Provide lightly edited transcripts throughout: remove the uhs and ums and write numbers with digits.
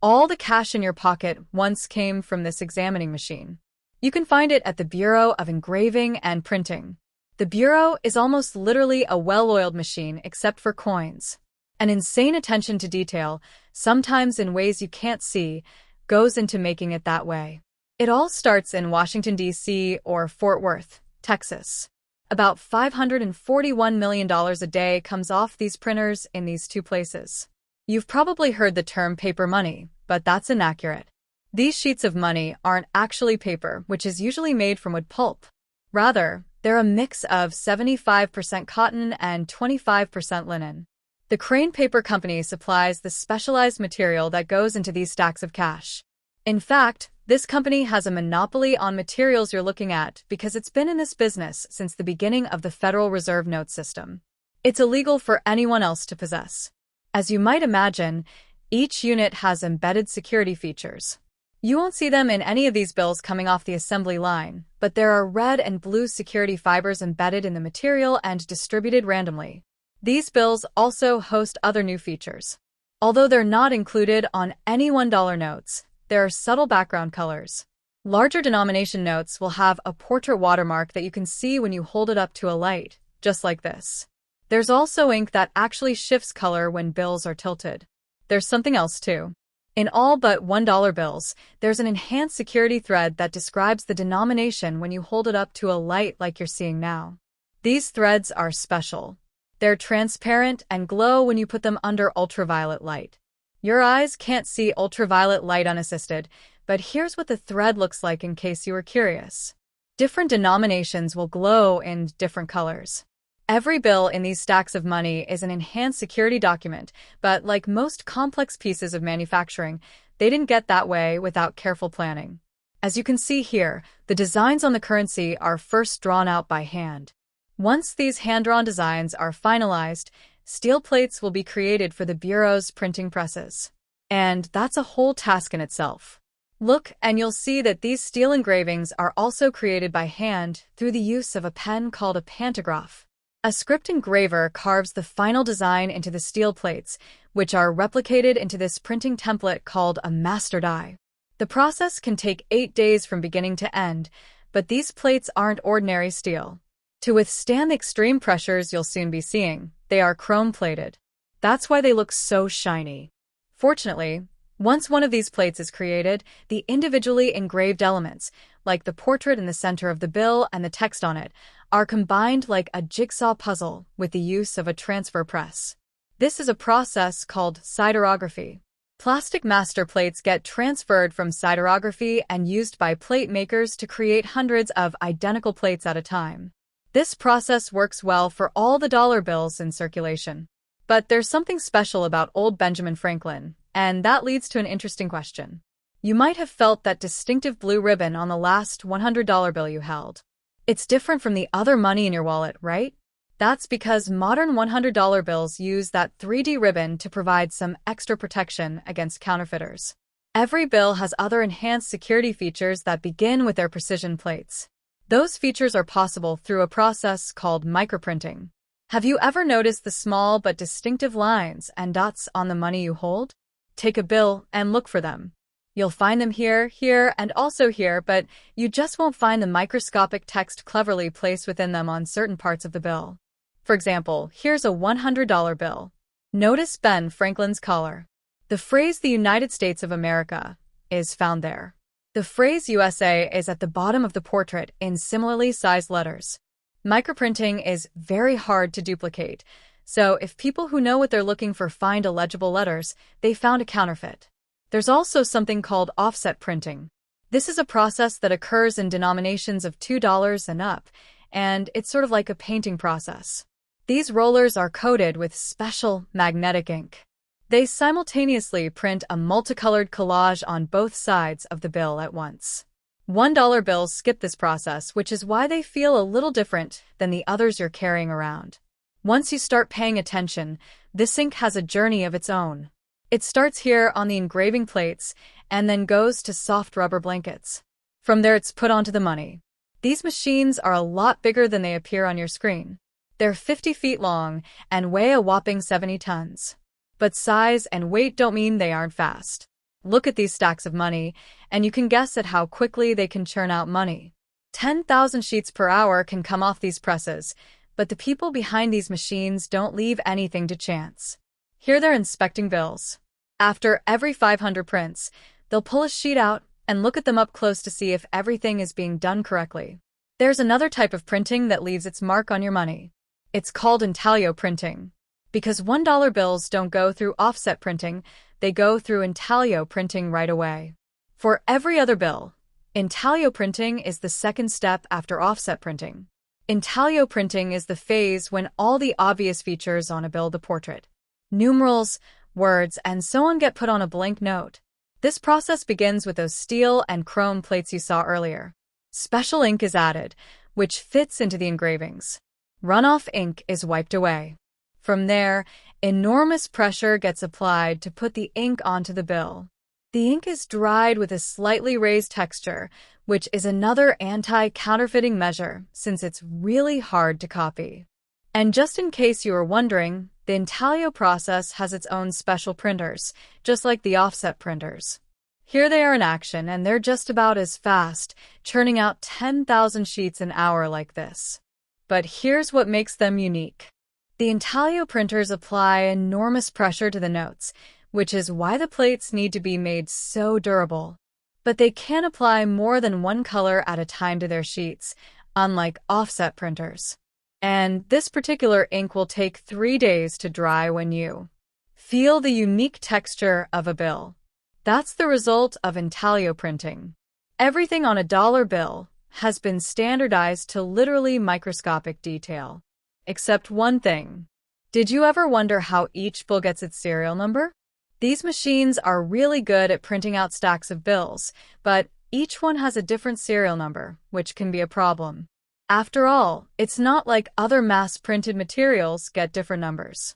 All the cash in your pocket once came from this examining machine. You can find it at the Bureau of Engraving and Printing. The Bureau is almost literally a well-oiled machine except for coins. An insane attention to detail, sometimes in ways you can't see, goes into making it that way. It all starts in Washington, D.C. or Fort Worth, Texas. About $541 million a day comes off these printers in these two places. You've probably heard the term paper money, but that's inaccurate. These sheets of money aren't actually paper, which is usually made from wood pulp. Rather, they're a mix of 75% cotton and 25% linen. The Crane Paper Company supplies the specialized material that goes into these stacks of cash. In fact, this company has a monopoly on materials you're looking at because it's been in this business since the beginning of the Federal Reserve note system. It's illegal for anyone else to possess. As you might imagine, each unit has embedded security features. You won't see them in any of these bills coming off the assembly line, but there are red and blue security fibers embedded in the material and distributed randomly. These bills also host other new features. Although they're not included on any $1 notes, there are subtle background colors. Larger denomination notes will have a portrait watermark that you can see when you hold it up to a light, just like this. There's also ink that actually shifts color when bills are tilted. There's something else too. In all but $1 bills, there's an enhanced security thread that describes the denomination when you hold it up to a light like you're seeing now. Threese threads are special. They're transparent and glow when you put them under ultraviolet light. Your eyes can't see ultraviolet light unassisted, but here's what the thread looks like in case you were curious. Different denominations will glow in different colors. Every bill in these stacks of money is an enhanced security document, but like most complex pieces of manufacturing, they didn't get that way without careful planning. As you can see here, the designs on the currency are first drawn out by hand. Once these hand-drawn designs are finalized, steel plates will be created for the Bureau's printing presses. And that's a whole task in itself. Look, and you'll see that these steel engravings are also created by hand through the use of a pen called a pantograph. A script engraver carves the final design into the steel plates, which are replicated into this printing template called a master die. The process can take 8 days from beginning to end, but these plates aren't ordinary steel. To withstand the extreme pressures you'll soon be seeing, they are chrome-plated. That's why they look so shiny. Fortunately, once one of these plates is created, the individually engraved elements, like the portrait in the center of the bill and the text on it, are combined like a jigsaw puzzle with the use of a transfer press. This is a process called siderography. Plastic master plates get transferred from siderography and used by plate makers to create hundreds of identical plates at a time. This process works well for all the dollar bills in circulation. But there's something special about old Benjamin Franklin, and that leads to an interesting question. You might have felt that distinctive blue ribbon on the last $100 bill you held. It's different from the other money in your wallet, right? That's because modern $100 bills use that 3D ribbon to provide some extra protection against counterfeiters. Every bill has other enhanced security features that begin with their precision plates. Those features are possible through a process called microprinting. Have you ever noticed the small but distinctive lines and dots on the money you hold? Take a bill and look for them. You'll find them here, here, and also here, but you just won't find the microscopic text cleverly placed within them on certain parts of the bill. For example, here's a $100 bill. Notice Ben Franklin's collar. The phrase "the United States of America" is found there. The phrase USA is at the bottom of the portrait in similarly sized letters. Microprinting is very hard to duplicate, so if people who know what they're looking for find illegible letters, they found a counterfeit. There's also something called offset printing. This is a process that occurs in denominations of $2 and up, and it's sort of like a painting process. These rollers are coated with special magnetic ink. They simultaneously print a multicolored collage on both sides of the bill at once. $1 bills skip this process, which is why they feel a little different than the others you're carrying around. Once you start paying attention, this ink has a journey of its own. It starts here on the engraving plates and then goes to soft rubber blankets. From there it's put onto the money. These machines are a lot bigger than they appear on your screen. They're 50 feet long and weigh a whopping 70 tons. But size and weight don't mean they aren't fast. Look at these stacks of money, and you can guess at how quickly they can churn out money. 10,000 sheets per hour can come off these presses, but the people behind these machines don't leave anything to chance. Here they're inspecting bills. After every 500 prints, they'll pull a sheet out and look at them up close to see if everything is being done correctly. There's another type of printing that leaves its mark on your money. It's called intaglio printing. Because $1 bills don't go through offset printing, they go through intaglio printing right away. For every other bill, intaglio printing is the second step after offset printing. Intaglio printing is the phase when all the obvious features on a bill, the portrait, numerals, words, and so on, get put on a blank note. This process begins with those steel and chrome plates you saw earlier. Special ink is added, which fits into the engravings. Runoff ink is wiped away. From there, enormous pressure gets applied to put the ink onto the bill. The ink is dried with a slightly raised texture, which is another anti-counterfeiting measure since it's really hard to copy. And just in case you were wondering, the intaglio process has its own special printers, just like the offset printers. Here they are in action, and they're just about as fast, churning out 10,000 sheets an hour like this. But here's what makes them unique. The intaglio printers apply enormous pressure to the notes, which is why the plates need to be made so durable. But they can apply more than one color at a time to their sheets, unlike offset printers. And this particular ink will take 3 days to dry when you feel the unique texture of a bill. That's the result of intaglio printing. Everything on a dollar bill has been standardized to literally microscopic detail. Except one thing. Did you ever wonder how each bill gets its serial number? These machines are really good at printing out stacks of bills, but each one has a different serial number, which can be a problem. After all, it's not like other mass-printed materials get different numbers.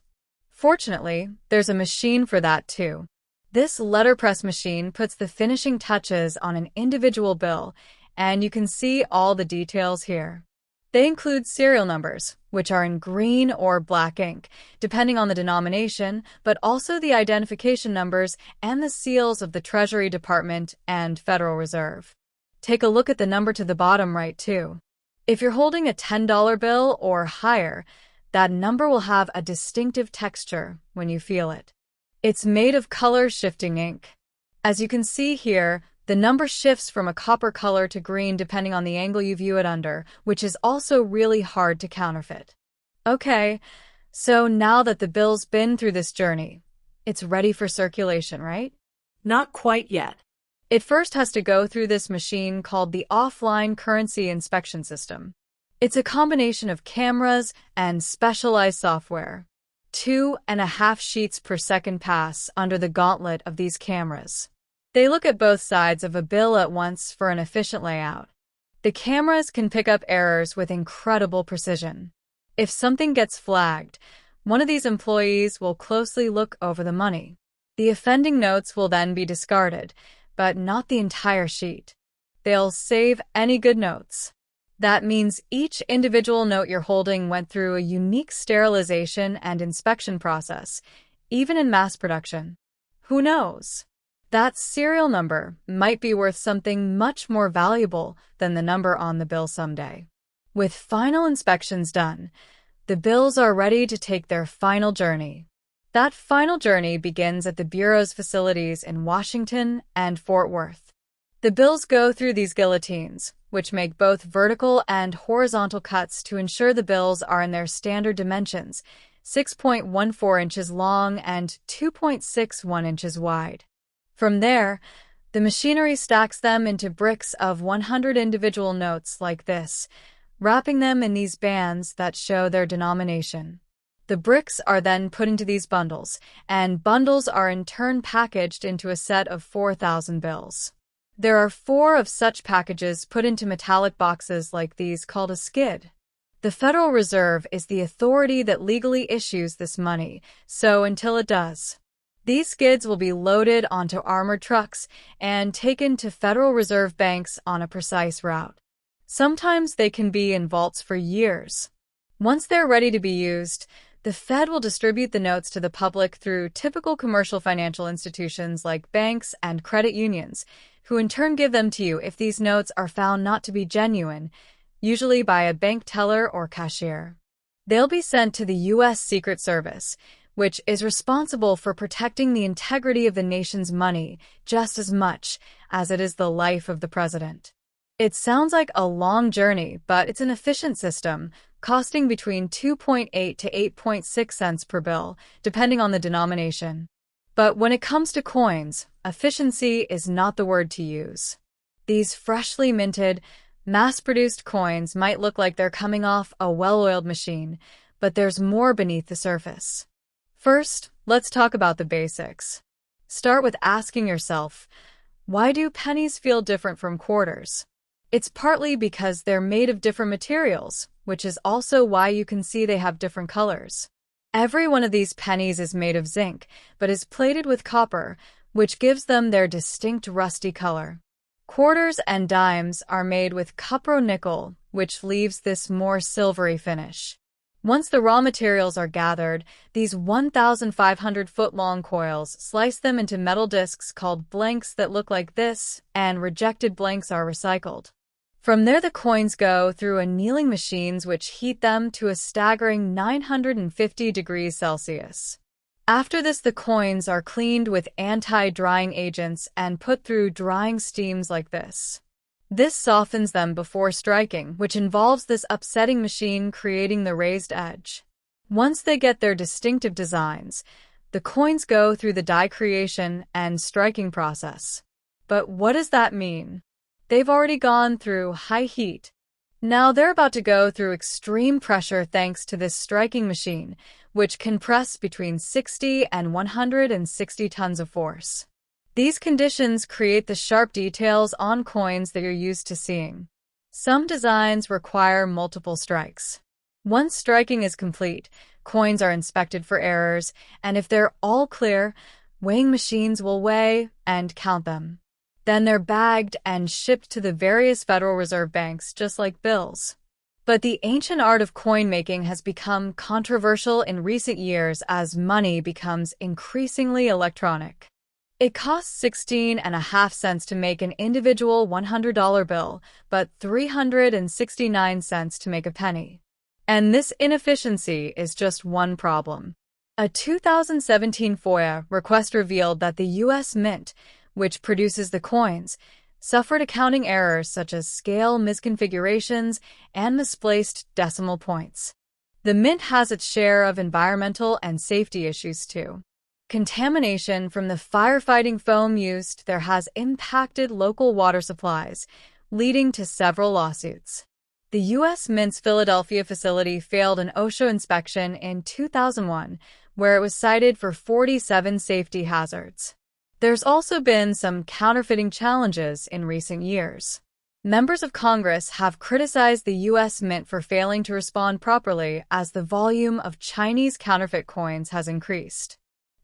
Fortunately, there's a machine for that too. This letterpress machine puts the finishing touches on an individual bill, and you can see all the details here. They include serial numbers, which are in green or black ink, depending on the denomination, but also the identification numbers and the seals of the Treasury Department and Federal Reserve. Take a look at the number to the bottom right, too. If you're holding a $10 bill or higher, that number will have a distinctive texture when you feel it. It's made of color-shifting ink. As you can see here, the number shifts from a copper color to green depending on the angle you view it under, which is also really hard to counterfeit. Okay, so now that the bill's been through this journey, it's ready for circulation, right? Not quite yet. It first has to go through this machine called the offline currency inspection system. It's a combination of cameras and specialized software. 2.5 sheets per second pass under the gauntlet of these cameras. They look at both sides of a bill at once for an efficient layout. The cameras can pick up errors with incredible precision. If something gets flagged, one of these employees will closely look over the money. The offending notes will then be discarded, but not the entire sheet. They'll save any good notes. That means each individual note you're holding went through a unique sterilization and inspection process, even in mass production. Who knows? That serial number might be worth something much more valuable than the number on the bill someday. With final inspections done, the bills are ready to take their final journey. That final journey begins at the Bureau's facilities in Washington and Fort Worth. The bills go through these guillotines, which make both vertical and horizontal cuts to ensure the bills are in their standard dimensions, 6.14 inches long and 2.61 inches wide. From there, the machinery stacks them into bricks of 100 individual notes like this, wrapping them in these bands that show their denomination. The bricks are then put into these bundles, and bundles are in turn packaged into a set of 4,000 bills. There are 4 of such packages put into metallic boxes like these called a skid. The Federal Reserve is the authority that legally issues this money, so until it does, these skids will be loaded onto armored trucks and taken to Federal Reserve banks on a precise route. Sometimes they can be in vaults for years. Once they're ready to be used, The Fed will distribute the notes to the public through typical commercial financial institutions like banks and credit unions, who in turn give them to you if these notes are found not to be genuine, usually by a bank teller or cashier. They'll be sent to the U.S. Secret Service, which is responsible for protecting the integrity of the nation's money just as much as it is the life of the president. It sounds like a long journey, but it's an efficient system, costing between 2.8 to 8.6 cents per bill, depending on the denomination. But when it comes to coins, efficiency is not the word to use. These freshly minted, mass-produced coins might look like they're coming off a well-oiled machine, but there's more beneath the surface. First, let's talk about the basics. Start with asking yourself, why do pennies feel different from quarters? It's partly because they're made of different materials, which is also why you can see they have different colors. Every one of these pennies is made of zinc, but is plated with copper, which gives them their distinct rusty color. Quarters and dimes are made with cupro-nickel, which leaves this more silvery finish. Once the raw materials are gathered, these 1,500-foot-long coils slice them into metal discs called blanks that look like this, and rejected blanks are recycled. From there, the coins go through annealing machines which heat them to a staggering 950 degrees Celsius. After this, the coins are cleaned with anti-drying agents and put through drying steams like this. This softens them before striking, which involves this upsetting machine creating the raised edge. Once they get their distinctive designs, the coins go through the die creation and striking process. But what does that mean? They've already gone through high heat. Now they're about to go through extreme pressure thanks to this striking machine, which can press between 60 and 160 tons of force. These conditions create the sharp details on coins that you're used to seeing. Some designs require multiple strikes. Once striking is complete, coins are inspected for errors, and if they're all clear, weighing machines will weigh and count them. Then they're bagged and shipped to the various Federal Reserve banks just like bills. But the ancient art of coin making has become controversial in recent years as money becomes increasingly electronic. It costs 16.5 cents to make an individual $100 bill, but 369 cents to make a penny. And this inefficiency is just one problem. A 2017 FOIA request revealed that the U.S. Mint, which produces the coins, suffered accounting errors such as scale misconfigurations and misplaced decimal points. The Mint has its share of environmental and safety issues too. Contamination from the firefighting foam used there has impacted local water supplies, leading to several lawsuits. The U.S. Mint's Philadelphia facility failed an OSHA inspection in 2001, where it was cited for 47 safety hazards. There's also been some counterfeiting challenges in recent years. Members of Congress have criticized the U.S. Mint for failing to respond properly as the volume of Chinese counterfeit coins has increased.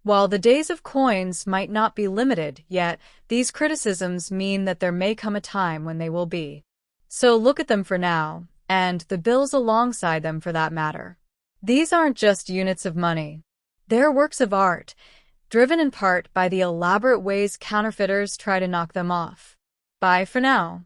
While the days of coins might not be limited yet, these criticisms mean that there may come a time when they will be. So look at them for now, and the bills alongside them for that matter. These aren't just units of money. They're works of art, driven in part by the elaborate ways counterfeiters try to knock them off. Bye for now.